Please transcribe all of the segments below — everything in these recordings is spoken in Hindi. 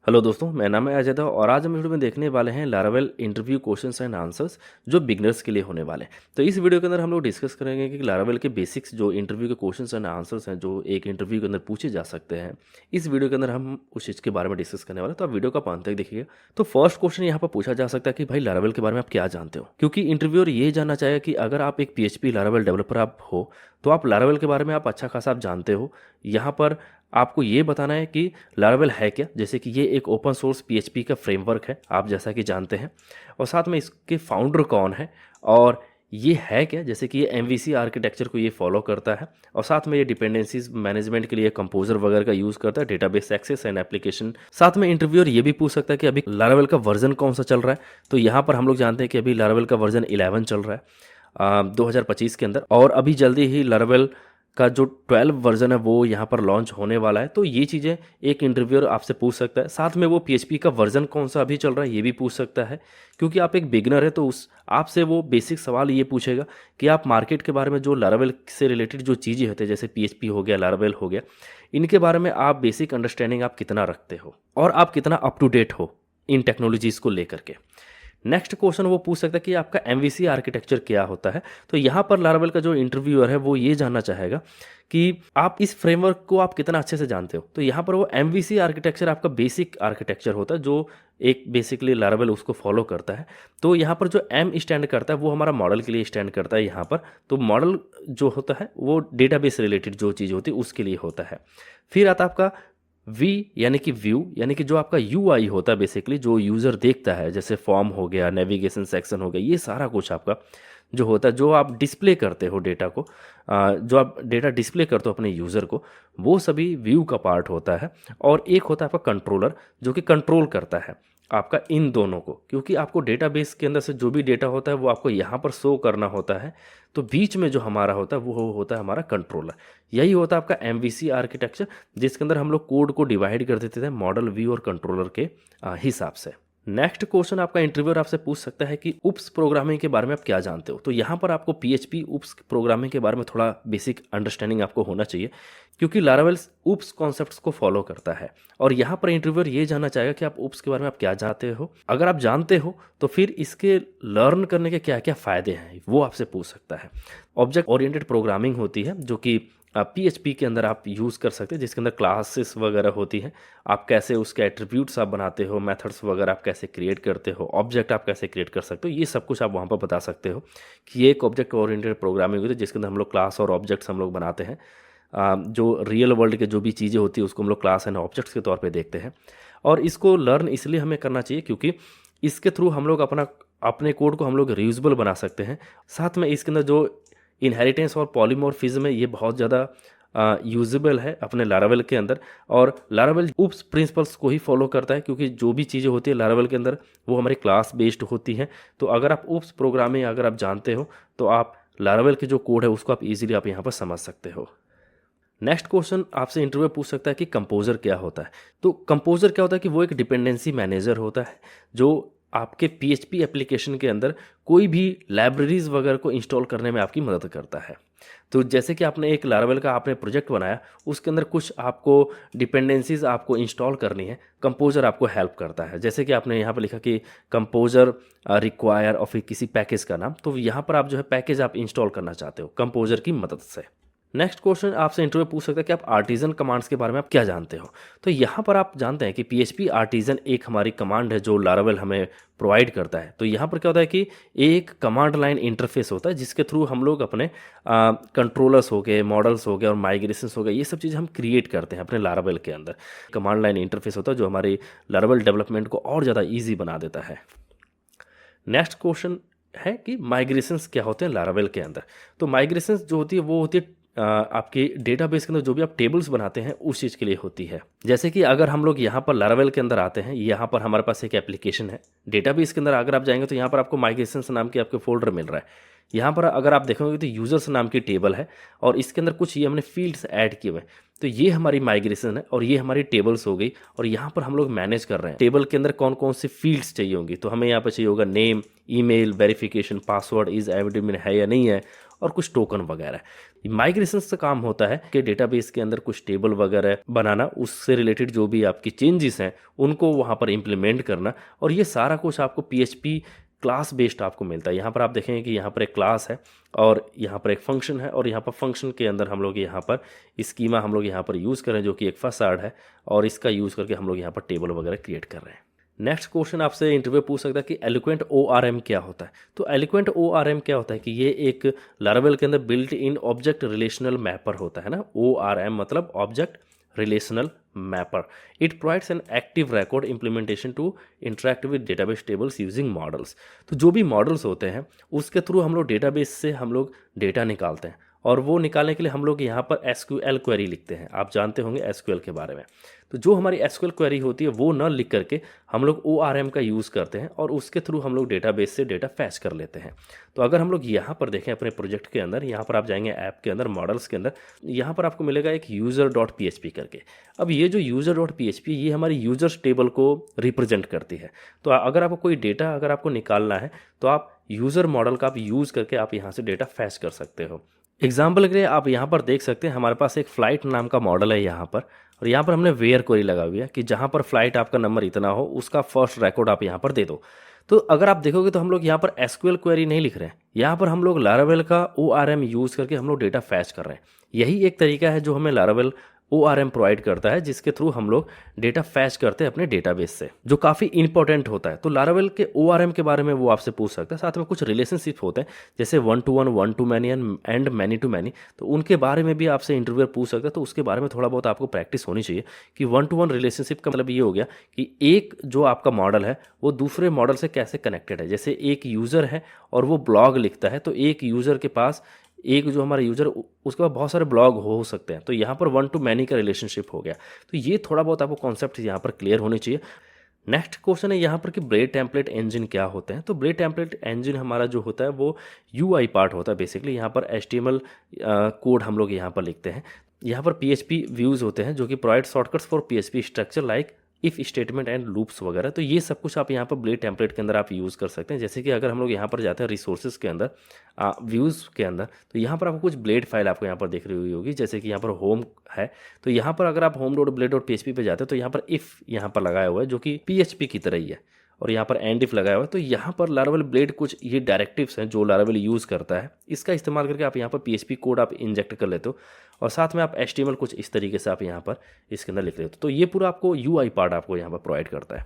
हेलो दोस्तों, मेरा नाम है अजय और आज हम वीडियो में देखने वाले हैं Laravel interview questions and answers जो बिगनर्स के लिए होने वाले हैं। तो इस वीडियो के अंदर हम लोग डिस्कस करेंगे कि लारावेल के बेसिक्स जो इंटरव्यू के क्वेश्चंस एंड आंसर्स हैं जो एक इंटरव्यू के अंदर पूछे जा सकते हैं। इस वीडियो के अंदर हम उस चीज़ के बारे में डिस्कस करने वाले हैं, तो आप वीडियो का अंत तक देखिएगा। तो फर्स्ट क्वेश्चन यहाँ पर पूछा जा सकता है कि भाई लारावेल के बारे में आप क्या जानते हो, क्योंकि इंटरव्यूअर ये जानना चाहेगा कि अगर आप एक PHP लारावेल डेवलपर आप हो तो आप लारावेल के बारे में आप अच्छा खासा आप जानते हो। यहाँ पर आपको ये बताना है कि लारावेल है क्या, जैसे कि ये एक ओपन सोर्स PHP का फ्रेमवर्क है, आप जैसा कि जानते हैं, और साथ में इसके फाउंडर कौन है और ये है क्या, जैसे कि ये MVC आर्किटेक्चर को ये फॉलो करता है, और साथ में ये डिपेंडेंसीज मैनेजमेंट के लिए कंपोजर वगैरह का यूज़ करता है, डेटाबेस एक्सेस एंड एप्लीकेशन। साथ में इंटरव्यूअर ये भी पूछ सकता है कि अभी लारावेल का वर्जन कौन सा चल रहा है। तो यहाँ पर हम लोग जानते हैं कि अभी लारावेल का वर्जन 11 चल रहा है 2025 के अंदर, और अभी जल्दी ही लारावेल का जो 12 वर्जन है वो यहाँ पर लॉन्च होने वाला है। तो ये चीज़ें एक इंटरव्यूअर आपसे पूछ सकता है। साथ में वो PHP का वर्जन कौन सा अभी चल रहा है ये भी पूछ सकता है, क्योंकि आप एक बिगनर है तो उस आपसे वो बेसिक सवाल ये पूछेगा कि आप मार्केट के बारे में जो लारावेल से रिलेटेड जो चीज़ें होती है, जैसे PHP हो गया, लारावेल हो गया, इनके बारे में आप बेसिक अंडरस्टैंडिंग आप कितना रखते हो और आप कितना अप टू डेट हो इन टेक्नोलॉजीज़ को लेकर के। नेक्स्ट क्वेश्चन वो पूछ सकता है कि आपका MVC आर्किटेक्चर क्या होता है। तो यहाँ पर लारावेल का जो इंटरव्यूअर है वो ये जानना चाहेगा कि आप इस फ्रेमवर्क को आप कितना अच्छे से जानते हो। तो यहाँ पर वो MVC आर्किटेक्चर आपका बेसिक आर्किटेक्चर होता है जो एक बेसिकली लारावेल उसको फॉलो करता है। तो यहाँ पर जो M स्टैंड करता है वो हमारा मॉडल के लिए स्टैंड करता है यहाँ पर। तो मॉडल जो होता है वो डेटाबेस रिलेटेड जो चीज़ होती है उसके लिए होता है। फिर आता है आपका V यानी कि व्यू, यानी कि जो आपका UI होता है बेसिकली जो यूज़र देखता है, जैसे फॉर्म हो गया, नेविगेशन सेक्शन हो गया, ये सारा कुछ आपका जो होता है, जो आप डिस्प्ले करते हो डेटा को, जो आप डेटा डिस्प्ले करते हो अपने यूज़र को, वो सभी व्यू का पार्ट होता है। और एक होता है आपका कंट्रोलर जो कि कंट्रोल करता है आपका इन दोनों को, क्योंकि आपको डेटाबेस के अंदर से जो भी डेटा होता है वो आपको यहाँ पर शो करना होता है। तो बीच में जो हमारा होता है वो होता है हमारा कंट्रोलर। यही होता है आपका MVC आर्किटेक्चर, जिसके अंदर हम लोग कोड को डिवाइड कर देते थे मॉडल, व्यू और कंट्रोलर के हिसाब से। नेक्स्ट क्वेश्चन आपका इंटरव्यूअर आपसे पूछ सकता है कि UPS प्रोग्रामिंग के बारे में आप क्या जानते हो। तो यहाँ पर आपको PHP UPS प्रोग्रामिंग के बारे में थोड़ा बेसिक अंडरस्टैंडिंग आपको होना चाहिए, क्योंकि लारावेल UPS कॉन्सेप्ट्स को फॉलो करता है। और यहाँ पर इंटरव्यूअर ये जानना चाहेगा कि आप UPS के बारे में आप क्या जानते हो। अगर आप जानते हो तो फिर इसके लर्न करने के क्या क्या फ़ायदे हैं वो आपसे पूछ सकता है। ऑब्जेक्ट ओरिएंटेड प्रोग्रामिंग होती है जो कि PHP के अंदर आप यूज़ कर सकते हैं, जिसके अंदर क्लासेस वगैरह होती हैं। आप कैसे उसके एट्रीब्यूट्स आप बनाते हो, मेथड्स वगैरह आप कैसे क्रिएट करते हो, ऑब्जेक्ट आप कैसे क्रिएट कर सकते हो, ये सब कुछ आप वहाँ पर बता सकते हो कि ये एक ऑब्जेक्ट ओरिएंटेड प्रोग्रामिंग होती है जिसके अंदर हम लोग क्लास और ऑब्जेक्ट्स हम लोग बनाते हैं। जो रियल वर्ल्ड के जो भी चीज़ें होती है उसको हम लोग क्लास एंड ऑब्जेक्ट्स के तौर पर देखते हैं। और इसको लर्न इसलिए हमें करना चाहिए क्योंकि इसके थ्रू हम लोग अपने कोड को हम लोग रीयूजेबल बना सकते हैं। साथ में इसके अंदर जो इनहेरिटेंस और पॉलीमॉर्फिज्म है ये बहुत ज़्यादा यूजेबल है अपने लारावेल के अंदर। और लारावेल UPS प्रिंसिपल्स को ही फॉलो करता है, क्योंकि जो भी चीज़ें होती है लारावेल के अंदर वो हमारी क्लास बेस्ड होती हैं। तो अगर आप UPS प्रोग्रामिंग अगर आप जानते हो तो आप लारावेल के जो कोड है उसको आप इजीली आप यहाँ पर समझ सकते हो। नेक्स्ट क्वेश्चन आपसे इंटरव्यू पूछ सकता है कि कंपोजर क्या होता है। तो कंपोजर क्या होता है कि वो एक डिपेंडेंसी मैनेजर होता है जो आपके PHP एप्लीकेशन के अंदर कोई भी लाइब्रेरीज वगैरह को इंस्टॉल करने में आपकी मदद करता है। तो जैसे कि आपने एक लारावेल का आपने प्रोजेक्ट बनाया, उसके अंदर कुछ आपको डिपेंडेंसीज आपको इंस्टॉल करनी है, कंपोजर आपको हेल्प करता है। जैसे कि आपने यहाँ पर लिखा कि कंपोजर रिक्वायर और फिर किसी पैकेज का नाम, तो यहाँ पर आप जो है पैकेज आप इंस्टॉल करना चाहते हो कंपोजर की मदद से। नेक्स्ट क्वेश्चन आपसे इंटरव्यू पूछ सकता है कि आप आर्टिजन कमांड्स के बारे में आप क्या जानते हो। तो यहाँ पर आप जानते हैं कि PHP आर्टिजन एक हमारी कमांड है जो लारावेल हमें प्रोवाइड करता है। तो यहाँ पर क्या होता है कि एक कमांड लाइन इंटरफेस होता है जिसके थ्रू हम लोग अपने कंट्रोलर्स हो गए, मॉडल्स हो गए और माइग्रेशंस हो गए, ये सब चीज़ें हम क्रिएट करते हैं अपने लारावेल के अंदर। कमांड लाइन इंटरफेस होता है जो हमारे लारावेल डेवलपमेंट को और ज़्यादा ईजी बना देता है। नेक्स्ट क्वेश्चन है कि माइग्रेशंस क्या होते हैं लारावेल के अंदर। तो माइग्रेशंस जो होती है वो होती है आपके डेटाबेस के अंदर जो भी आप टेबल्स बनाते हैं उस चीज़ के लिए होती है। जैसे कि अगर हम लोग यहाँ पर लारावेल के अंदर आते हैं, यहाँ पर हमारे पास एक एप्लीकेशन है, डेटाबेस के अंदर अगर आप जाएंगे तो यहाँ पर आपको माइग्रेशंस नाम की आपके फोल्डर मिल रहा है। यहाँ पर अगर आप देखोगे तो यूजर्स नाम की टेबल है और इसके अंदर कुछ ये हमने फील्ड्स ऐड किए हुए हैं। तो ये हमारी माइग्रेशन है और ये हमारी टेबल्स हो गई, और यहाँ पर हम लोग मैनेज कर रहे हैं टेबल के अंदर कौन कौन सी फील्ड्स चाहिए होंगी। तो हमें यहाँ पर चाहिए होगा name, email, verification, password, is evident है या नहीं है, और कुछ टोकन वगैरह। माइग्रेशंस का काम होता है कि डेटाबेस के अंदर कुछ टेबल वगैरह बनाना, उससे रिलेटेड जो भी आपकी चेंजेस हैं उनको वहाँ पर इम्प्लीमेंट करना, और ये सारा कुछ आपको PHP क्लास बेस्ड आपको मिलता है। यहाँ पर आप देखेंगे कि यहाँ पर एक क्लास है और यहाँ पर एक फंक्शन है, और यहाँ पर फंक्शन के अंदर हम लोग यहाँ पर स्कीमा हम लोग यहाँ पर यूज़ कर रहे हैं जो कि एक फसाड है, और इसका यूज़ करके हम लोग यहाँ पर टेबल वगैरह क्रिएट कर रहे हैं। नेक्स्ट क्वेश्चन आपसे इंटरव्यू पूछ सकता है कि एलोक्वेंट ORM क्या होता है। तो एलोक्वेंट ORM क्या होता है कि ये एक लारावेल के अंदर built in object relational mapper होता है ना। ORM मतलब object relational mapper. It provides an active record implementation to interact with database tables using models. तो जो भी मॉडल्स होते हैं उसके थ्रू हम लोग डेटाबेस से हम लोग डेटा निकालते हैं, और वो निकालने के लिए हम लोग यहाँ पर SQL क्वेरी लिखते हैं। आप जानते होंगे SQL के बारे में। तो जो हमारी SQL क्वेरी होती है वो न लिख करके हम लोग ORM का यूज़ करते हैं, और उसके थ्रू हम लोग डेटाबेस से डेटा फैच कर लेते हैं। तो अगर हम लोग यहाँ पर देखें अपने प्रोजेक्ट के अंदर, यहाँ पर आप जाएंगे ऐप के अंदर मॉडल्स के अंदर, यहाँ पर आपको मिलेगा एक user.php करके। अब ये जो user.php ये हमारी यूजर्स टेबल को रिप्रेजेंट करती है। तो अगर आपको कोई डेटा अगर आपको निकालना है तो आप यूज़र मॉडल का आप यूज़ करके आप यहाँ से डेटा फैच कर सकते हो। एग्जाम्पल के लिए आप यहाँ पर देख सकते हैं हमारे पास एक फ़्लाइट नाम का मॉडल है यहाँ पर, और यहाँ पर हमने वेयर क्वेरी लगा हुई है कि जहाँ पर फ्लाइट आपका नंबर इतना हो उसका फर्स्ट रिकॉर्ड आप यहाँ पर दे दो। तो अगर आप देखोगे तो हम लोग यहाँ पर SQL क्वेरी नहीं लिख रहे हैं, यहाँ पर हम लोग लारावेल का ORM यूज़ करके हम लोग डेटा फैच कर रहे हैं। यही एक तरीका है जो हमें लारावेल ORM प्रोवाइड करता है, जिसके थ्रू हम लोग डेटा फैच करते हैं अपने डेटाबेस से, जो काफ़ी इंपॉर्टेंट होता है। तो लारावेल के ORM के बारे में वो आपसे पूछ सकता है। साथ में कुछ रिलेशनशिप होते हैं जैसे 1-to-1, 1-to-many एंड many-to-many, तो उनके बारे में भी आपसे इंटरव्यूअर पूछ सकता है। तो उसके बारे में थोड़ा बहुत आपको प्रैक्टिस होनी चाहिए कि 1-to-1 रिलेशनशिप का मतलब ये हो गया कि एक जो आपका मॉडल है वो दूसरे मॉडल से कैसे कनेक्टेड है। जैसे एक यूज़र है और वो ब्लॉग लिखता है, तो एक यूज़र के पास एक जो हमारा यूज़र उसके बाद बहुत सारे ब्लॉग हो सकते हैं, तो यहाँ पर 1-to-many का रिलेशनशिप हो गया। तो ये थोड़ा बहुत आपको कॉन्सेप्ट यहाँ पर क्लियर होने चाहिए। नेक्स्ट क्वेश्चन है यहाँ पर कि ब्लेड टेम्पलेट इंजन क्या होते हैं। तो ब्लेड टेम्पलेट इंजन हमारा जो होता है वो UI पार्ट होता है। बेसिकली यहाँ पर HTML कोड हम लोग यहाँ पर लिखते हैं। यहाँ पर PHP व्यूज़ होते हैं जो कि provide shortcuts for PHP structure like if statement and loops वगैरह। तो ये सब कुछ आप यहाँ पर ब्लेड टेम्पलेट के अंदर आप यूज़ कर सकते हैं। जैसे कि अगर हम लोग यहाँ पर जाते हैं रिसोर्सेज के अंदर, व्यूज़ के अंदर, तो यहाँ पर आपको कुछ ब्लेड फाइल आपको यहाँ पर दिख रही हुई होगी। जैसे कि यहाँ पर होम है, तो यहाँ पर अगर आप home.blade.php पे जाते हैं तो यहाँ पर इफ़ यहाँ पर लगाया हुआ है जो कि PHP की तरह ही है, और यहाँ पर एंड इफ लगाया हुआ है। तो यहाँ पर लारावेल ब्लेड कुछ ये डायरेक्टिव्स हैं जो लारावेल यूज़ करता है, इसका इस्तेमाल करके आप यहाँ पर PHP कोड आप इंजेक्ट कर लेते हो, और साथ में आप HTML कुछ इस तरीके से आप यहाँ पर इसके अंदर लिख लेते हो। तो ये पूरा आपको UI पार्ट आपको यहाँ पर प्रोवाइड करता है।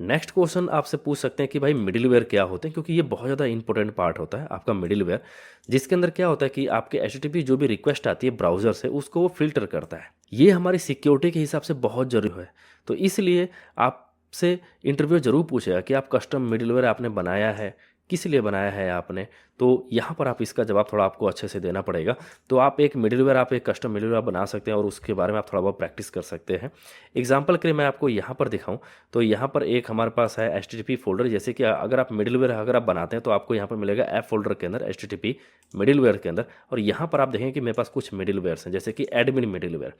नेक्स्ट क्वेश्चन आपसे पूछ सकते हैं कि भाई मिडिलवेयर क्या होते हैं, क्योंकि ये बहुत ज़्यादा इंपॉर्टेंट पार्ट होता है आपका मिडिलवेयर, जिसके अंदर क्या होता है कि आपके HTTP जो भी रिक्वेस्ट आती है ब्राउज़र से उसको वो फिल्टर करता है। ये हमारी सिक्योरिटी के हिसाब से बहुत ज़रूरी है। तो इसलिए आपसे इंटरव्यू जरूर पूछेगा कि आप कस्टम मिडिलवेयर आपने बनाया है, किस लिए बनाया है आपने। तो यहाँ पर आप इसका जवाब थोड़ा आपको अच्छे से देना पड़ेगा। तो आप एक मिडिलवेयर, आप एक कस्टम मिडिलवेयर बना सकते हैं और उसके बारे में आप थोड़ा बहुत प्रैक्टिस कर सकते हैं। एग्जांपल के लिए मैं आपको यहाँ पर दिखाऊं तो यहाँ पर एक हमारे पास है HTTP फोल्डर। जैसे कि अगर आप मिडिलवेयर अगर आप बनाते हैं तो आपको यहाँ पर मिलेगा ऐप फोल्डर के अंदर HTTP मिडिलवेयर के अंदर, और यहाँ पर आप देखें कि मेरे पास कुछ मिडिलवेयर्स हैं जैसे कि एडमिन मिडिलवेयर।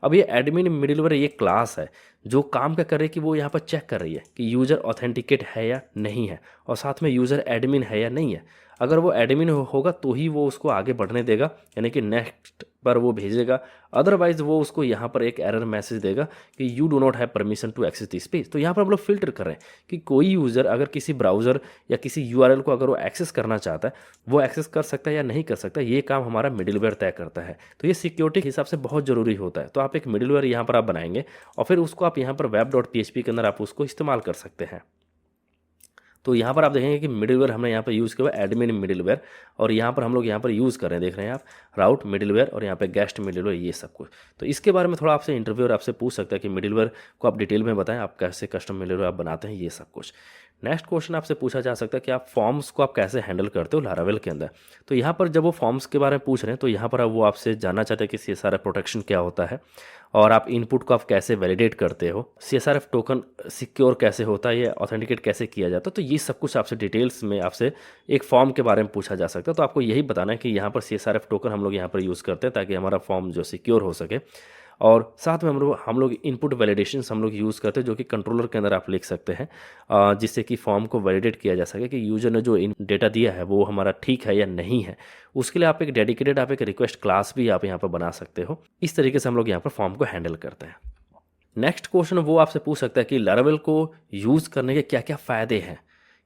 अब ये एडमिन मिडिलवेयर ये क्लास है जो काम क्या कर रही है कि वो यहाँ पर चेक कर रही है कि यूज़र ऑथेंटिकेट है या नहीं है, और साथ में यूज़र एडमिन है या नहीं है। अगर वो एडमिन होगा तो ही वो उसको आगे बढ़ने देगा, यानी कि नेक्स्ट पर वो भेजेगा, अदरवाइज वो उसको यहाँ पर एक एरर मैसेज देगा कि you do not have permission to access this page. तो यहाँ पर हम लोग फिल्टर कर रहे हैं कि कोई यूज़र अगर किसी ब्राउज़र या किसी URL को अगर वो एक्सेस करना चाहता है वो एक्सेस कर सकता है या नहीं कर सकता, ये काम हमारा मिडिलवेयर तय करता है। तो ये सिक्योरिटी के हिसाब से बहुत ज़रूरी होता है। तो आप एक मिडिलवेयर यहाँ पर आप बनाएंगे और फिर उसको आप यहाँ पर web.php के अंदर आप उसको इस्तेमाल कर सकते हैं। तो यहाँ पर आप देखेंगे कि मिडिलवेयर हमने यहाँ पर यूज़ किया हुआ एडमिन मिडिलवेयर, और यहाँ पर हम लोग यहाँ पर यूज़ कर रहे हैं, देख रहे हैं आप राउट मिडिलवेयर और यहाँ पे गेस्ट मिडिलवेयर, ये सब कुछ। तो इसके बारे में थोड़ा आपसे इंटरव्यूअर आपसे पूछ सकता है कि मिडिलवेयर को आप डिटेल में बताएं, आप कैसे कस्टम मिडिलवेयर आप बनाते हैं, ये सब कुछ। नेक्स्ट क्वेश्चन आपसे पूछा जा सकता है कि आप फॉर्म्स को आप कैसे हैंडल करते हो लारावेल के अंदर। तो यहाँ पर जब वो फॉर्म्स के बारे में पूछ रहे हैं तो यहाँ पर वो आपसे जानना चाहते हैं कि CSRF प्रोटेक्शन क्या होता है और आप इनपुट को आप कैसे वैलिडेट करते हो, CSRF टोकन सिक्योर कैसे होता है, ये ऑथेंटिकेट कैसे किया जाता है। तो ये सब कुछ आपसे डिटेल्स में आपसे एक फॉर्म के बारे में पूछा जा सकता है। तो आपको यही बताना है कि यहाँ पर CSRF टोकन हम लोग यहाँ पर यूज़ करते हैं ताकि हमारा फॉर्म जो सिक्योर हो सके। और साथ में हम लोग इनपुट वैलिडेशंस हम लोग यूज़ करते हैं, जो कि कंट्रोलर के अंदर आप लिख सकते हैं, जिससे कि फॉर्म को वैलिडेट किया जा सके कि यूजर ने जो डेटा दिया है वो हमारा ठीक है या नहीं है। उसके लिए आप एक डेडिकेटेड आप एक रिक्वेस्ट क्लास भी आप यहाँ पर बना सकते हो। इस तरीके से हम लोग यहाँ पर फॉर्म को हैंडल करते हैं। नेक्स्ट क्वेश्चन वो आपसे पूछ सकता है कि लारावेल को यूज़ करने के क्या क्या फ़ायदे हैं,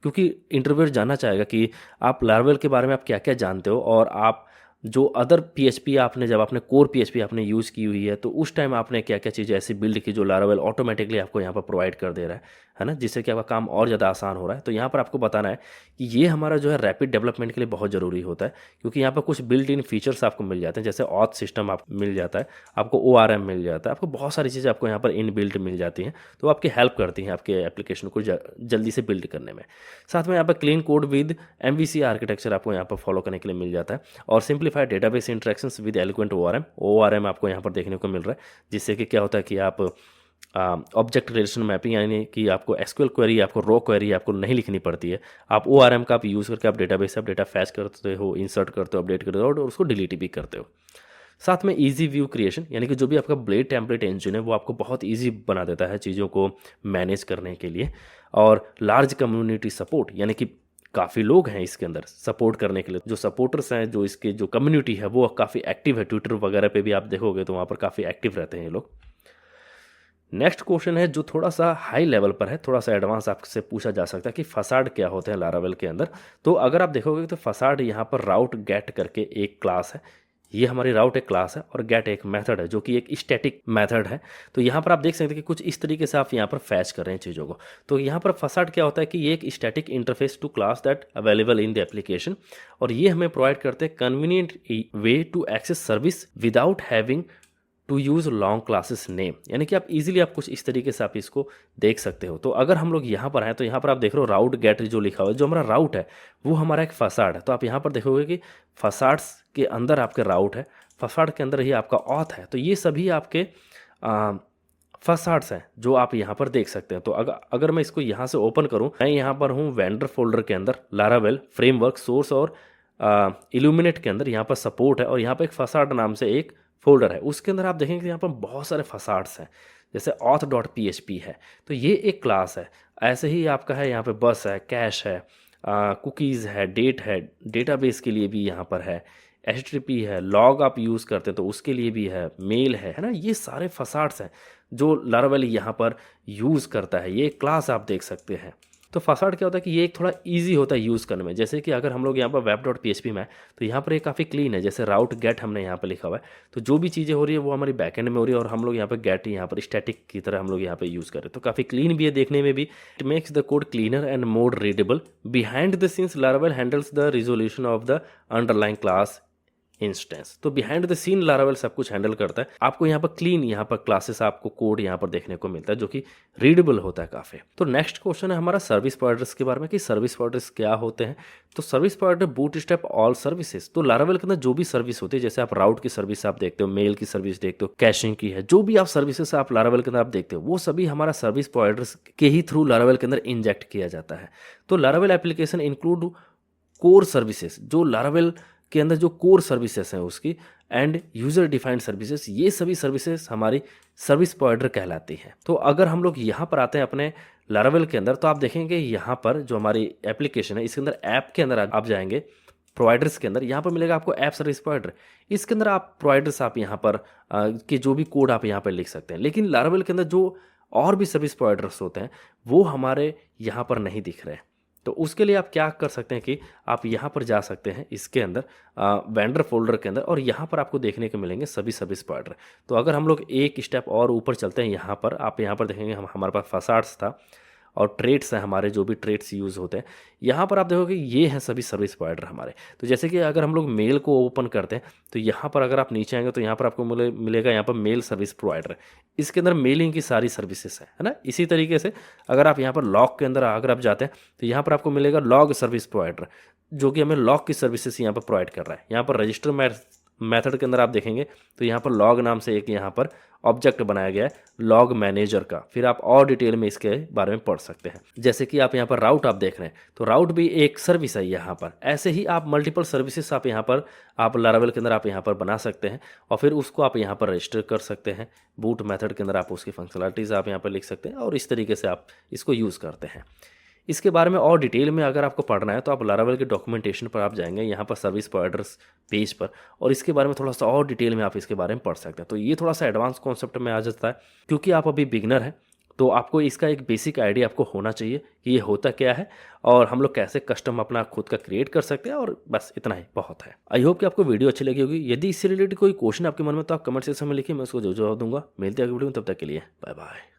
क्योंकि इंटरव्यूअर जानना चाहेगा कि आप लारावेल के बारे में आप क्या क्या जानते हो, और आप जो अदर पीएचपी आपने जब आपने कोर पीएचपी आपने यूज़ की हुई है तो उस टाइम आपने क्या क्या चीज़ें ऐसी बिल्ड की जो लारावेल ऑटोमेटिकली आपको यहाँ पर प्रोवाइड कर दे रहा है ना, जिससे कि आपका काम और ज़्यादा आसान हो रहा है। तो यहाँ पर आपको बताना है कि ये हमारा जो है रैपिड डेवलपमेंट के लिए बहुत ज़रूरी होता है, क्योंकि यहाँ पर कुछ बिल्ट इन फीचर्स आपको मिल जाते हैं, जैसे ऑथ सिस्टम आप मिल जाता है, आपको ORM मिल जाता है, आपको बहुत सारी चीज़ें आपको यहाँ पर इन बिल्ट मिल जाती हैं, तो आपकी हेल्प करती हैं आपके एप्लीकेशन को जल्दी से बिल्ड करने में। साथ में यहाँ पर clean code with MVC architecture आपको यहाँ पर फॉलो करने के लिए मिल जाता है, और simplified database interactions with eloquent ORM आपको यहाँ पर देखने को मिल रहा है, जिससे कि क्या होता है कि आप ऑब्जेक्ट रिलेशन मैपिंग, यानी कि आपको SQL क्वेरी, आपको रो क्वेरी आपको नहीं लिखनी पड़ती है, आप ORM का आप यूज़ करके आप डेटाबेस से आप डेटा फैच करते हो, इंसर्ट करते हो, अपडेट करते हो और उसको डिलीट भी करते हो। साथ में इजी व्यू क्रिएशन, यानी कि जो भी आपका ब्लेड टेम्पलेट इंजन है वो आपको बहुत इजी बना देता है चीज़ों को मैनेज करने के लिए, और लार्ज कम्युनिटी सपोर्ट, यानी कि काफ़ी लोग हैं इसके अंदर सपोर्ट करने के लिए, जो सपोर्टर्स हैं, जो इसके जो कम्युनिटी है वो काफ़ी एक्टिव है, ट्विटर वगैरह पे भी आप देखोगे तो वहाँ पर काफ़ी एक्टिव रहते हैं ये लोग। नेक्स्ट क्वेश्चन है जो थोड़ा सा हाई लेवल पर है, थोड़ा सा एडवांस आपसे पूछा जा सकता है कि फसाड क्या होते हैं लारावेल के अंदर। तो अगर आप देखोगे तो फसाड यहाँ पर राउट गेट करके एक क्लास है, ये हमारी राउट एक क्लास है और गेट एक मेथड है जो कि एक स्टैटिक मेथड है। तो यहाँ पर आप देख सकते हैं कि कुछ इस तरीके से आप यहाँ पर फैच कर रहे हैं चीज़ों को। तो यहाँ पर फसाड क्या होता है कि ये एक static interface to class that available in the application, और ये हमें प्रोवाइड करते हैं convenient way to access service without having to use long classes name, यानी कि आप इजीली आप कुछ इस तरीके से आप इसको देख सकते हो। तो अगर हम लोग यहाँ पर आए तो यहाँ पर आप देख रहे हो राउट गेट जो लिखा हुआ है, जो हमारा राउट है वो हमारा एक फसाड है। तो आप यहाँ पर देखोगे कि फसाड्स के अंदर आपके राउट है, फसाड के अंदर ही आपका ऑथ है। तो ये सभी आपके फसाड्स हैं जो आप यहाँ पर देख सकते हैं। तो अगर मैं इसको यहाँ से ओपन करूँ, मैं यहाँ पर हूँ वेंडर फोल्डर के अंदर, लारावेल फ्रेमवर्क सोर्स और इल्यूमिनेट के अंदर यहाँ पर सपोर्ट है, और यहाँ पर एक फसाड नाम से एक फोल्डर है, उसके अंदर आप देखेंगे कि यहाँ पर बहुत सारे फसाड्स हैं, जैसे auth.php है। तो ये एक क्लास है। ऐसे ही आपका है यहाँ पे बस है, कैश है, कुकीज़ है, डेट है, डेटाबेस के लिए भी यहाँ पर है, HTTP है, लॉग आप यूज़ करते हैं तो उसके लिए भी है, मेल है ना। ये सारे फसाड्स हैं जो लारावेल यहाँ पर यूज़ करता है। ये क्लास आप देख सकते हैं। तो फसाड क्या होता है कि ये एक थोड़ा इजी होता है यूज़ करने में। जैसे कि अगर हम लोग यहाँ पर web.php में है तो यहाँ पर ये काफ़ी क्लीन है, जैसे राउट गेट हमने यहाँ पर लिखा हुआ है, तो जो भी चीज़ें हो रही है वो हमारी बैकएंड में हो रही है, और हम लोग यहाँ पर गेट यहाँ पर स्टैटिक की तरह हम लोग यहाँ पर यूज़ करें, तो काफ़ी क्लीन भी है देखने में भी। It makes the code cleaner and more readable. Behind the scenes Laravel handles the resolution of the underlying class instance. तो बिहाइंड द सीन लारावेल सब कुछ हैंडल करता है। आपको यहाँ पर क्लीन यहाँ पर क्लासेस आपको कोड यहाँ पर देखने को मिलता है जो कि रीडेबल होता है काफ़ी। तो नेक्स्ट क्वेश्चन है हमारा सर्विस प्रोवाइडर्स के बारे में कि सर्विस प्रोवाइडर्स क्या होते हैं। तो service provider bootstrap all services. तो लारावेल के अंदर जो भी सर्विस होती है, जैसे आप राउट की सर्विस आप देखते हो, मेल की सर्विस देखते हो, कैशिंग की है, जो भी आप सर्विसेज आप लारावेल के अंदर आप देखते हो वो सभी हमारा सर्विस प्रोवाइडर्स के ही थ्रू लारावेल के अंदर इंजेक्ट किया जाता है। तो Laravel application include core services, जो लारावेल के अंदर जो कोर सर्विसेज हैं उसकी, एंड यूज़र डिफाइंड सर्विसेज, ये सभी सर्विसेज हमारी सर्विस प्रोवाइडर कहलाती हैं। तो अगर हम लोग यहाँ पर आते हैं अपने लारावेल के अंदर, तो आप देखेंगे यहाँ पर जो हमारी एप्लीकेशन है इसके अंदर ऐप के अंदर आप जाएंगे, प्रोवाइडर्स के अंदर यहाँ पर मिलेगा आपको ऐप सर्विस प्रोवाइडर। इसके अंदर आप प्रोवाइडर्स आप यहाँ पर के जो भी कोड आप यहाँ पर लिख सकते हैं, लेकिन लारावेल के अंदर जो और भी सर्विस प्रोवाइडर्स होते हैं वो हमारे यहाँ पर नहीं दिख रहे हैं। तो उसके लिए आप क्या कर सकते हैं कि आप यहाँ पर जा सकते हैं इसके अंदर वेंडर फोल्डर के अंदर, और यहाँ पर आपको देखने को मिलेंगे सभी सर्विस प्रोवाइडर। तो अगर हम लोग एक स्टेप और ऊपर चलते हैं, यहाँ पर आप यहाँ पर देखेंगे हमारे पास फसाड्स था और ट्रेड्स हैं, हमारे जो भी ट्रेड्स यूज़ होते हैं, यहाँ पर आप देखोगे ये हैं सभी सर्विस प्रोवाइडर हमारे। तो जैसे कि अगर हम लोग मेल को ओपन करते हैं तो यहाँ पर अगर आप नीचे आएंगे तो यहाँ पर आपको मिलेगा यहाँ पर मेल सर्विस प्रोवाइडर। इसके अंदर मेलिंग की सारी सर्विसेज है ना। इसी तरीके से अगर आप यहाँ पर लॉग के अंदर अगर आप जाते हैं तो यहाँ पर आपको मिलेगा लॉग सर्विस प्रोवाइडर, जो कि हमें लॉग की सर्विसेज यहाँ पर प्रोवाइड कर रहा है। यहाँ पर मेथड के अंदर आप देखेंगे तो यहाँ पर लॉग नाम से एक यहाँ पर ऑब्जेक्ट बनाया गया है लॉग मैनेजर का। फिर आप और डिटेल में इसके बारे में पढ़ सकते हैं। जैसे कि आप यहाँ पर राउट आप देख रहे हैं तो राउट भी एक सर्विस है यहाँ पर। ऐसे ही आप मल्टीपल सर्विसेज आप यहाँ पर आप लारावेल के अंदर आप यहाँ पर बना सकते हैं और फिर उसको आप यहाँ पर रजिस्टर कर सकते हैं। बूट मेथड के अंदर आप उसकी फंक्शनलिटीज़ आप यहाँ पर लिख सकते हैं और इस तरीके से आप इसको यूज़ करते हैं। इसके बारे में और डिटेल में अगर आपको पढ़ना है तो आप लारावेल के डॉक्यूमेंटेशन पर आप जाएंगे यहाँ पर सर्विस प्रोवाइडर्स पेज पर और इसके बारे में थोड़ा सा और डिटेल में आप इसके बारे में पढ़ सकते हैं। तो ये थोड़ा सा एडवांस कॉन्सेप्ट में आ जाता है क्योंकि आप अभी बिगनर हैं तो आपको इसका एक बेसिक आइडिया आपको होना चाहिए कि ये होता क्या है और हम लोग कैसे कस्टम अपना खुद का क्रिएट कर सकते हैं। और बस इतना ही बहुत है। आई होप कि आपको वीडियो अच्छी लगी होगी। यदि इससे रिलेटेड कोई क्वेश्चन आपके मन में तो आप कमेंट सेक्शन में लिखिए, मैं उसको जवाब दूंगा। मिलते हैं अगली वीडियो में, तब तक के लिए बाय बाय।